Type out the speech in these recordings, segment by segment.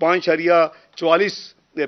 5.44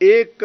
1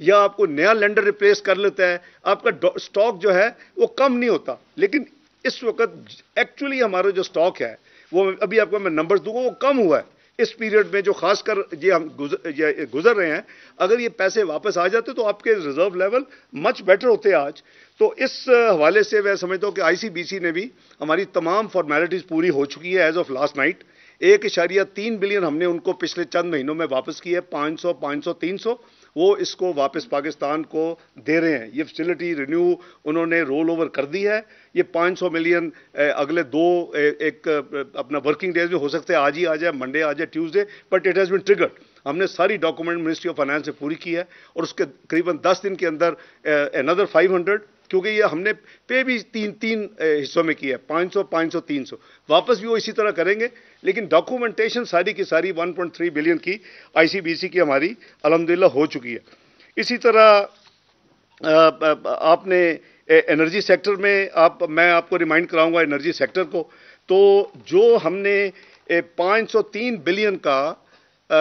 یا آپ کو نیا لینڈر ریپلیس کر لیتا ہے, آپ کا سٹاک جو ہے وہ کم نہیں ہوتا. لیکن اس وقت ایکچولی ہمارا جو سٹاک ہے وہ ابھی آپ کو میں نمبرز دوں گا, وہ کم ہوا ہے اس پیریڈ میں, جو خاص کر یہ ہم گزر رہے ہیں. اگر یہ پیسے واپس آ جاتے تو آپ کے ریزرو لیول مچ بیٹر ہوتے آج. تو اس حوالے سے میں سمجھتا ہوں کہ آئی سی بی سی نے بھی ہماری تمام فارمیلٹیز پوری ہو چکی ہے as of last night. 1.3 billion ہم نے ان کو پچھلے چند مہینوں میں واپس کیا ہے, 500, 300 وہ اس کو واپس پاکستان کو دے رہے ہیں. یہ فیسلٹی رینیو انہوں نے رول اوور کر دی ہے. یہ 500 ملین اگلے ایک اپنا ورکنگ ڈیز میں ہو سکتے ہیں, آج ہی آ جائے, منڈے آ جائے, Tuesday, but it has been triggered. ہم نے ساری ڈاکومنٹ منسٹری آف فائنانس سے پوری کی ہے اور اس کے قریباً 10 دن کے اندر another 500, کیونکہ یہ ہم نے پے بھی تین حصوں میں کیا ہے, 500, 500, 300, واپس بھی وہ اسی طرح کریں گے. لیکن ڈاکومنٹیشن ساری کی ساری 1.3 بلین کی آئی سی بی سی کی ہماری الحمدللہ ہو چکی ہے. اسی طرح آپ نے انرجی سیکٹر میں میں آپ کو ریمائنڈ کراؤں گا انرجی سیکٹر کو. تو جو ہم نے 503 بلین کا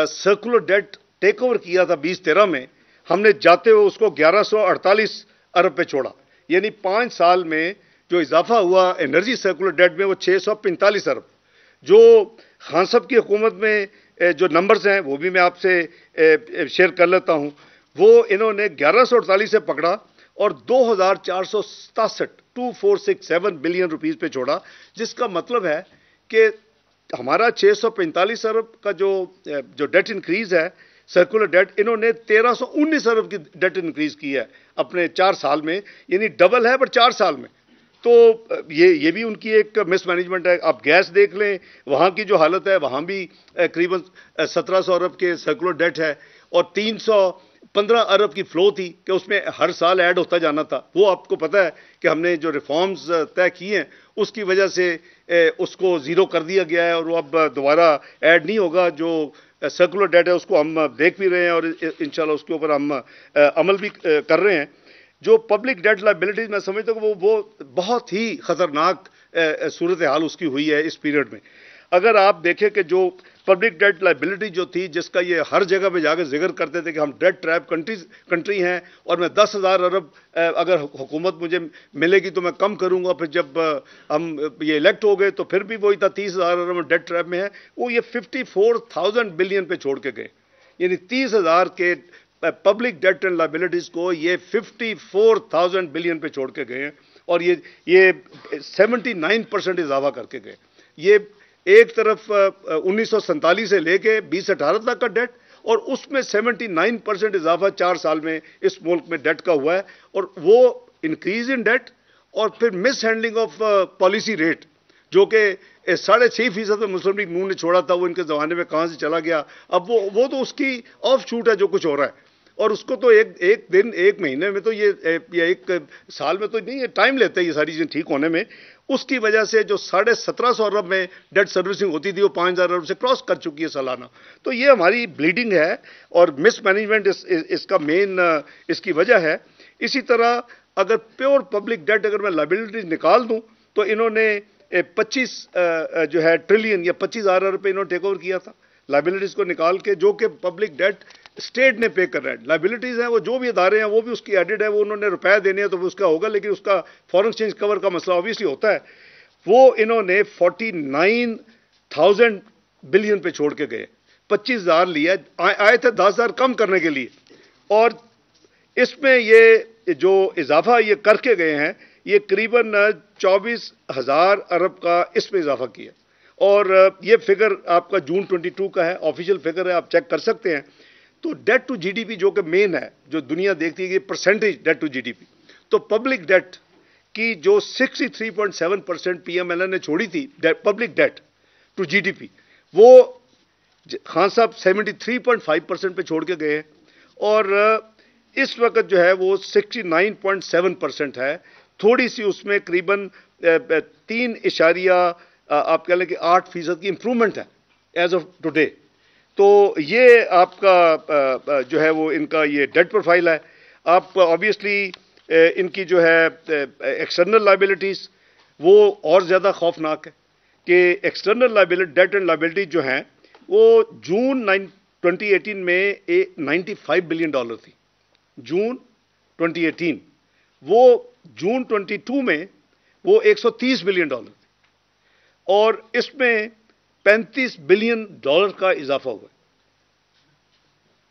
سرکولر ڈیٹ ٹیک اوور کیا تھا 2013 میں, ہم نے جاتے ہوئے اس کو 1148 ارب پہ چھوڑا. یعنی 5 سال میں جو اضافہ ہوا انرجی سرکولر ڈیٹ میں وہ 645 ارب. جو خان صاحب کی حکومت میں جو نمبرز ہیں وہ بھی میں آپ سے شیئر کر لیتا ہوں. وہ انہوں نے 1148 سے پکڑا اور 2467 2467 بلین روپیز پہ چھوڑا, جس کا مطلب ہے کہ ہمارا 645 ارب کا جو ڈیٹ انکریز ہے سرکولر ڈیٹ, انہوں نے 1319 ارب کی ڈیٹ انکریز کی ہے اپنے 4 سال میں. یعنی ڈبل ہے پر 4 سال میں. تو یہ بھی ان کی ایک مس مینجمنٹ ہے. آپ گیس دیکھ لیں, وہاں کی جو حالت ہے, وہاں بھی قریباً 1700 ارب کے سرکولر ڈیٹ ہے اور 315 ارب کی فلو تھی کہ اس میں ہر سال ایڈ ہوتا جانا تھا. وہ آپ کو پتہ ہے کہ ہم نے جو ریفارمز طے کیے ہیں اس کی وجہ سے اس کو زیرو کر دیا گیا ہے اور وہ اب دوبارہ ایڈ نہیں ہوگا. جو سرکولر ڈیٹ ہے اس کو ہم دیکھ بھی رہے ہیں اور انشاءاللہ اس کے اوپر ہم عمل بھی کر رہے ہیں. جو پبلک ڈیٹ لائبلٹیز میں سمجھتا ہوں وہ بہت ہی خطرناک صورتحال اس کی ہوئی ہے اس پیریڈ میں. اگر آپ دیکھیں کہ جو پبلک ڈیٹ لائبلٹی جو تھی, جس کا یہ ہر جگہ پہ جا کے ذکر کرتے تھے کہ ہم ڈیٹ ٹریپ کنٹری ہیں اور میں 10,000 ارب اگر حکومت مجھے ملے گی تو میں کم کروں گا, پھر جب ہم یہ الیکٹ ہو گئے تو پھر بھی وہی تھا 30,000 ارب ڈیٹ ٹریپ میں ہے. وہ یہ 54,000 بلین پہ چھوڑ کے گئے. یعنی 30,000 کے پبلک ڈیٹ اینڈ لائبلٹیز کو یہ 54,000 بلین پہ چھوڑ کے گئے ہیں اور یہ 79% اضافہ کر کے گئے. یہ ایک طرف 1947 سے لے کے 2018 تک کا ڈیٹ اور اس میں 79% اضافہ 4 سال میں اس ملک میں ڈیٹ کا ہوا ہے. اور وہ انکریز ان ڈیٹ اور پھر مس ہینڈلنگ آف پالیسی ریٹ جو کہ 6.5% مسلم لیگ نون نے چھوڑا تھا, وہ ان کے زمانے میں کہاں سے چلا گیا. اب وہ تو اس کی آف شوٹ ہے جو کچھ ہو رہا ہے, اور اس کو تو ایک دن ایک مہینے میں تو یہ ایک سال میں تو نہیں, یہ ٹائم لیتا ہے یہ ساری چیزیں ٹھیک ہونے میں. اس کی وجہ سے جو 1750 ارب میں ڈیٹ سروسنگ ہوتی تھی وہ 5,000 ارب سے کراس کر چکی ہے سالانہ. تو یہ ہماری بلیڈنگ ہے اور مس مینجمنٹ اس کا مین اس کی وجہ ہے. اسی طرح اگر پیور پبلک ڈیٹ اگر میں لائبلٹیز نکال دوں تو انہوں نے 25 جو ہے ٹریلین یا 25,000 ارب پہ انہوں نے ٹیک اوور کیا تھا لائبلٹیز کو نکال کے, جو کہ پبلک ڈیٹ اسٹیٹ نے پے کر رہا ہے. لائبلٹیز ہیں وہ جو بھی ادارے ہیں وہ بھی اس کی ایڈڈ ہے, وہ انہوں نے روپے دینے ہیں تو اس کا ہوگا, لیکن اس کا فورن ایکسچینج کور کا مسئلہ obviously ہوتا ہے. وہ انہوں نے 49,000 بلین پہ چھوڑ کے گئے, 25,000 لیا, آئے تھے 10,000 کم کرنے کے لیے, اور اس میں یہ جو اضافہ یہ کر کے گئے ہیں یہ قریباً 24,000 ارب کا اس میں اضافہ کیا. اور یہ فگر آپ کا جون 22 کا ہے, آفیشیل فگر ہے, آپ چیک کر سکتے ہیں. تو debt to G D P جو کہ مین ہے, جو دنیا دیکھتی ہے کہ percentage debt to G D P, تو پبلک ڈیٹ کی جو 63.7% پی ایم ایل این نے چھوڑی تھی public debt to G D P, وہ خان صاحب 73.5% پہ چھوڑ کے گئے ہیں اور اس وقت جو ہے وہ 69.7% ہے. تھوڑی سی اس میں قریباً 3 آپ کہہ لیں کہ 8% کی امپرومنٹ ہے ایز آف ٹوڈے. تو یہ آپ کا جو ہے وہ ان کا یہ ڈیٹ پروفائل ہے. آپ آبویسلی ان کی جو ہے ایکسٹرنل لائبلٹیز وہ اور زیادہ خوفناک ہے کہ external liability debt and liability جو ہیں وہ جون 2018 میں $95 بلین تھی. جون 2018، وہ جون 22 میں وہ $130 بلین تھے، اور اس میں $35 بلین کا اضافہ ہوا ہے۔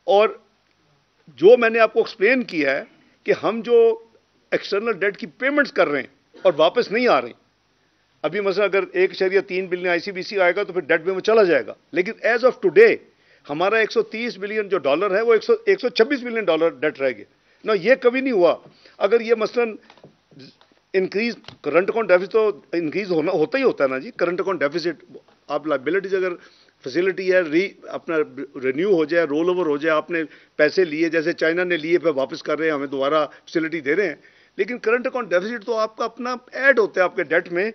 اور جو میں نے آپ کو ایکسپلین کیا ہے کہ ہم جو ایکسٹرنل ڈیٹ کی پیمنٹس کر رہے ہیں اور واپس نہیں آ رہے ہیں، ابھی مثلا اگر 1.3 بلین آئی سی بی سی آئے گا تو پھر ڈیٹ میں وہ چلا جائے گا، لیکن ایز آف ٹوڈے ہمارا $130 بلین جو ڈالر ہے وہ $126 بلین ڈیٹ رہ گیا نا۔ یہ کبھی نہیں ہوا۔ اگر یہ مثلا انکریز کرنٹ اکاؤنٹ ڈیفیسٹ تو انکریز ہوتا ہی ہوتا ہے نا جی، کرنٹ اکاؤنٹ ڈیفیسٹ، آپ لائبلٹیز اگر فیسلٹی ہے اپنا رینیو ہو جائے، رول اوور ہو جائے، آپ نے پیسے لیے جیسے چائنا نے لیے پھر واپس کر رہے ہیں، ہمیں دوبارہ فیسلٹی دے رہے ہیں، لیکن کرنٹ اکاؤنٹ ڈیفیسٹ تو آپ کا اپنا ایڈ ہوتا ہے آپ کے ڈیٹ میں،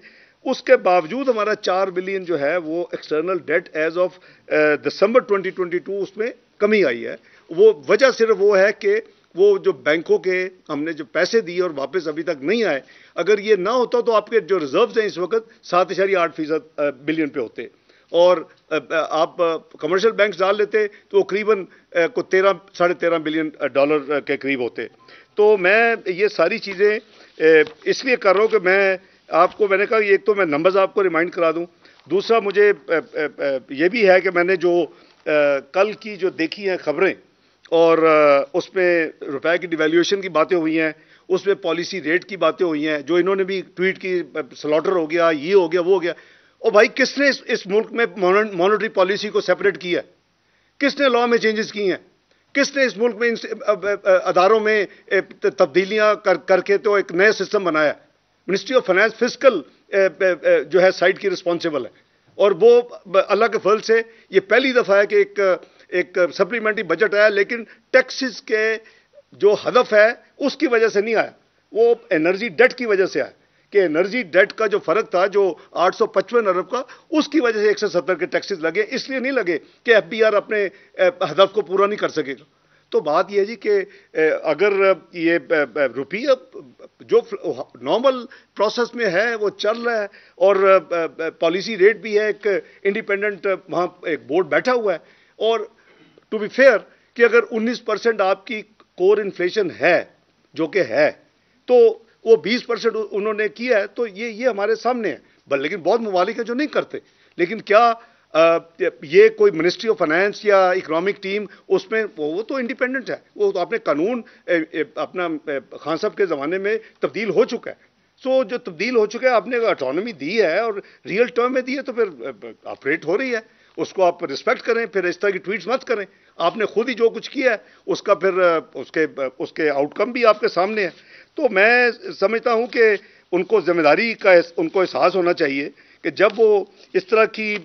اس کے باوجود ہمارا $4 بلین جو ہے وہ external debt as of December 2022 اس میں کمی آئی ہے۔ وہ وجہ صرف وہ ہے کہ وہ جو بینکوں کے ہم نے جو پیسے دیے اور واپس ابھی تک نہیں آئے، اگر یہ نہ ہوتا تو آپ کے جو ریزروز ہیں اس وقت 7.8% بلین پہ ہوتے، اور آپ کمرشل بینکس ڈال لیتے تو وہ قریباً کو 13.5 بلین ڈالر کے قریب ہوتے۔ تو میں یہ ساری چیزیں اس لیے کر رہا ہوں کہ میں نے کہا ایک تو میں نمبرز آپ کو ریمائنڈ کرا دوں، دوسرا مجھے یہ بھی ہے کہ میں نے جو کل کی جو دیکھی ہیں خبریں، اور اس میں روپے کی ڈیویلیویشن کی باتیں ہوئی ہیں، اس میں پالیسی ریٹ کی باتیں ہوئی ہیں، جو انہوں نے بھی ٹویٹ کی سلاٹر ہو گیا، یہ ہو گیا، وہ ہو گیا۔ اور بھائی کس نے اس ملک میں مانیٹری پالیسی کو سیپریٹ کیا ہے؟ کس نے لاء میں چینجز کی ہیں؟ کس نے اس ملک میں اداروں میں تبدیلیاں کر کے تو ایک نیا سسٹم بنایا؟ منسٹری آف فائنانس فسکل جو ہے سائٹ کی رسپانسیبل ہے، اور وہ اللہ کے فضل سے یہ پہلی دفعہ ہے کہ ایک سپلیمنٹری بجٹ آیا، لیکن ٹیکسز کے جو ہدف ہے اس کی وجہ سے نہیں آیا، وہ انرجی ڈیٹ کی وجہ سے آیا، کہ انرجی ڈیٹ کا جو فرق تھا جو 855 ارب کا، اس کی وجہ سے 170 کے ٹیکسز لگے، اس لیے نہیں لگے کہ ایف بی آر اپنے ہدف کو پورا نہیں کر سکے گا۔ تو بات یہ ہے جی کہ اگر یہ روپیہ جو نارمل پروسیس میں ہے وہ چل رہا ہے، اور پالیسی ریٹ بھی ہے، ایک انڈیپینڈنٹ وہاں ایک بورڈ بیٹھا ہوا ہے، اور ٹو بی فیئر کہ اگر 19% آپ کی کور انفلیشن ہے جو کہ ہے، تو وہ 20% انہوں نے کیا ہے، تو یہ ہمارے سامنے ہے، لیکن بہت ممالک ہیں جو نہیں کرتے۔ لیکن کیا یہ کوئی منسٹری آف فائنانس یا اکنامک ٹیم اس میں وہ تو انڈیپینڈنٹ ہے، وہ تو اپنے قانون اپنا خان صاحب کے زمانے میں تبدیل ہو چکا ہے، سو جو تبدیل ہو چکا ہے آپ نے اٹانومی دی ہے اور ریئل ٹرم میں دی ہے، تو پھر آپریٹ ہو رہی ہے، اس کو آپ رسپیکٹ کریں، پھر اس طرح کی ٹویٹس مت کریں۔ آپ نے خود ہی جو کچھ کیا ہے اس کا پھر اس کے آؤٹ کم بھی آپ کے سامنے ہے۔ تو میں سمجھتا ہوں کہ ان کو ذمہ داری کا ان کو احساس ہونا چاہیے کہ جب وہ اس طرح کی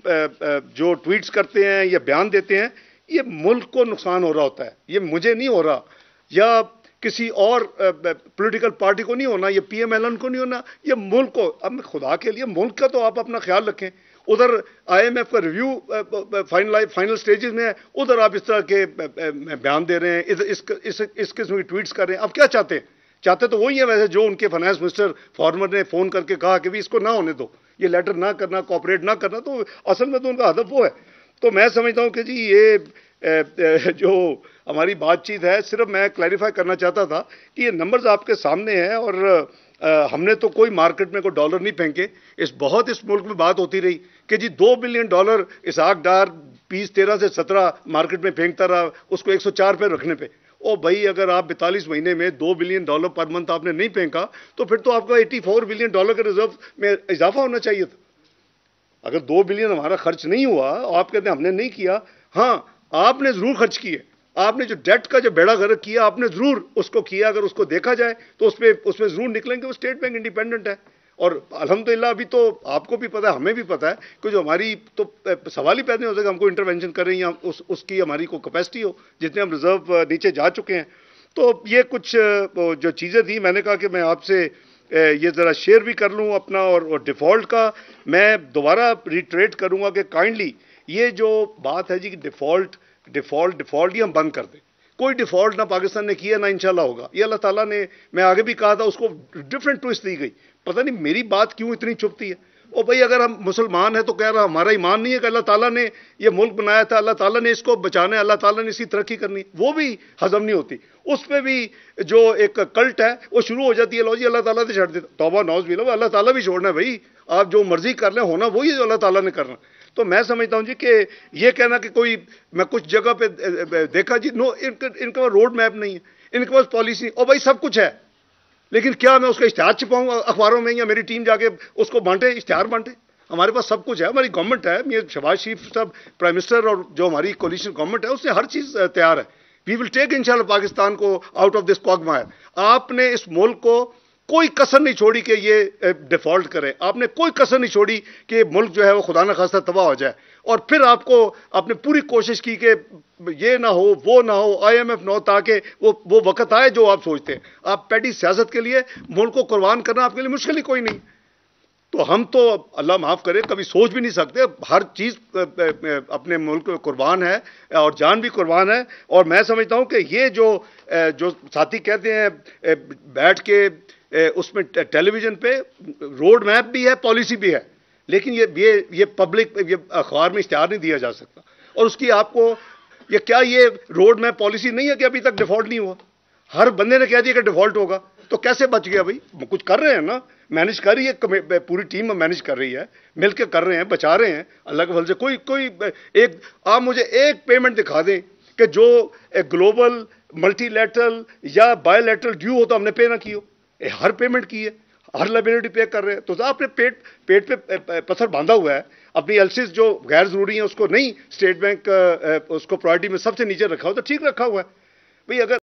جو ٹویٹس کرتے ہیں یا بیان دیتے ہیں، یہ ملک کو نقصان ہو رہا ہوتا ہے، یہ مجھے نہیں ہو رہا، یا کسی اور پولیٹیکل پارٹی کو نہیں ہونا، یہ پی ایم ایل این کو نہیں ہونا، یہ ملک کو۔ اب خدا کے لیے ملک کا تو آپ اپنا خیال رکھیں۔ ادھر آئی ایم ایف کا ریویو فائنل سٹیجز میں ہے، ادھر آپ اس طرح کے بیان دے رہے ہیں، اس قسم کی ٹویٹس کر رہے ہیں۔ آپ کیا چاہتے ہیں؟ چاہتے تو وہی ہے ویسے جو ان کے فائنانس منسٹر فارمر نے فون کر کے کہا کہ بھی اس کو نہ ہونے دو، یہ لیٹر نہ کرنا، کوآپریٹ نہ کرنا، تو اصل میں تو ان کا ہدف وہ ہے۔ تو میں سمجھتا ہوں کہ جی یہ جو ہماری بات چیت ہے، صرف میں کلیریفائی کرنا چاہتا تھا کہ یہ نمبرز آپ کے سامنے ہیں، اور ہم نے تو کوئی مارکیٹ میں کوئی ڈالر نہیں پھینکے۔ اس ملک میں بات ہوتی رہی کہ جی $2 بلین اسحاق ڈار 13 سے 17 مارکیٹ میں پھینکتا رہا، اس کو 104 پہ رکھنے پہ۔ او بھائی، اگر آپ 42 مہینے میں $2 بلین پر منتھ آپ نے نہیں پھینکا تو پھر تو آپ کا $84 بلین کے ریزرو میں اضافہ ہونا چاہیے تھا۔ اگر 2 بلین ہمارا خرچ نہیں ہوا، آپ کہتے ہیں ہم نے نہیں کیا، ہاں آپ نے ضرور خرچ کیے، آپ نے جو ڈیٹ کا جو بیڑا غرق کیا آپ نے ضرور اس کو کیا۔ اگر اس کو دیکھا جائے تو اس میں ضرور نکلیں گے وہ اسٹیٹ بینک انڈیپینڈنٹ ہے، اور الحمدللہ ابھی تو آپ کو بھی پتا ہے، ہمیں بھی پتا ہے کہ جو ہماری تو سوال ہی پیدا نہیں ہو سکتا ہم کو انٹرونشن کر رہے ہیں یا اس کی ہماری کو کیپیسٹی ہو، جتنے ہم ریزرو نیچے جا چکے ہیں۔ تو یہ کچھ جو چیزیں تھیں، میں نے کہا کہ میں آپ سے یہ ذرا شیئر بھی کر لوں اپنا، اور ڈیفالٹ کا میں دوبارہ ریٹریٹ کروں گا کہ کائنڈلی یہ جو بات ہے جی کہ ڈیفالٹ یہ ہم بند کر دیں۔ کوئی ڈیفالٹ نہ پاکستان نے کیا نہ انشاءاللہ ہوگا، یہ اللہ تعالیٰ نے، میں آگے بھی کہا تھا، اس کو ڈیفرنٹ ٹویسٹ دی گئی۔ پتہ نہیں میری بات کیوں اتنی چھپتی ہے، اور بھائی اگر ہم مسلمان ہیں تو کہہ رہا ہمارا ایمان نہیں ہے کہ اللہ تعالیٰ نے یہ ملک بنایا تھا، اللہ تعالیٰ نے اس کو بچانا ہے، اللہ تعالیٰ نے اس کی ترقی کرنی، وہ بھی ہضم نہیں ہوتی. اس پہ بھی جو ایک کلٹ ہے وہ شروع ہو جاتی ہے، لو جی اللہ تعالیٰ سے چھوڑ دیتا. توبہ نعوذ باللہ، اللہ تعالیٰ بھی چھوڑنا ہے بھائی، آپ جو مرضی کر لیں، ہونا وہی ہے جو اللہ تعالیٰ نے کرنا. تو میں سمجھتا ہوں جی کہ یہ کہنا کہ کوئی میں کچھ جگہ پہ دیکھا جی، نو، ان کے پاس روڈ میپ نہیں ہے، ان کے پاس پالیسی، اور بھائی سب کچھ ہے، لیکن کیا میں اس کا اشتہار چھپاؤں اخباروں میں، یا میری ٹیم جا کے اس کو بانٹے، اشتہار بانٹے؟ ہمارے پاس سب کچھ ہے، ہماری گورنمنٹ ہے، یہ شہباز شریف صاحب پرائم منسٹر اور جو ہماری کولیشن گورنمنٹ ہے اس سے ہر چیز تیار ہے. وی ول ٹیک انشاءاللہ پاکستان کو آؤٹ آف دس کوگمائر. آپ نے اس ملک کو کوئی کسر نہیں چھوڑی کہ یہ ڈیفالٹ کرے، آپ نے کوئی کسر نہیں چھوڑی کہ ملک جو ہے وہ خدا نہ خواستہ تباہ ہو جائے. اور پھر آپ نے پوری کوشش کی کہ یہ نہ ہو، وہ نہ ہو، آئی ایم ایف نہ ہو، تاکہ وہ وقت آئے جو آپ سوچتے ہیں. آپ پیٹی سیاست کے لیے ملک کو قربان کرنا آپ کے لیے مشکل ہی کوئی نہیں. تو ہم تو اللہ معاف کرے کبھی سوچ بھی نہیں سکتے، ہر چیز اپنے ملک میں قربان ہے اور جان بھی قربان ہے. اور میں سمجھتا ہوں کہ یہ جو ساتھی کہتے ہیں بیٹھ کے اس میں ٹیلی ویژن پہ روڈ میپ بھی ہے، پالیسی بھی ہے، لیکن یہ پبلک، یہ اخبار میں اشتہار نہیں دیا جا سکتا. اور اس کی آپ کو یہ روڈ میپ پالیسی نہیں ہے کہ ابھی تک ڈیفالٹ نہیں ہوا. ہر بندے نے کہہ دیا کہ ڈیفالٹ ہوگا، تو کیسے بچ گیا بھائی؟ کچھ کر رہے ہیں نا، مینج کر رہی ہے پوری ٹیم، مینج کر رہی ہے، مل کے کر رہے ہیں، بچا رہے ہیں اللہ کے فضل سے. کوئی ایک آپ مجھے ایک پیمنٹ دکھا دیں کہ جو گلوبل ملٹی لیٹرل یا بائی لیٹرل ڈیو ہو تو ہم نے پے نہ کی ہو. ہر پیمنٹ کی ہے، ہر لائبلٹی پے کر رہے ہیں. تو آپ نے پیٹ پہ پتھر باندھا ہوا ہے. اپنی ایلسیز جو غیر ضروری ہیں اس کو نہیں، اسٹیٹ بینک اس کو پرائرٹی میں سب سے نیچے رکھا ہوا، تو ٹھیک رکھا ہوا ہے بھئی. اگر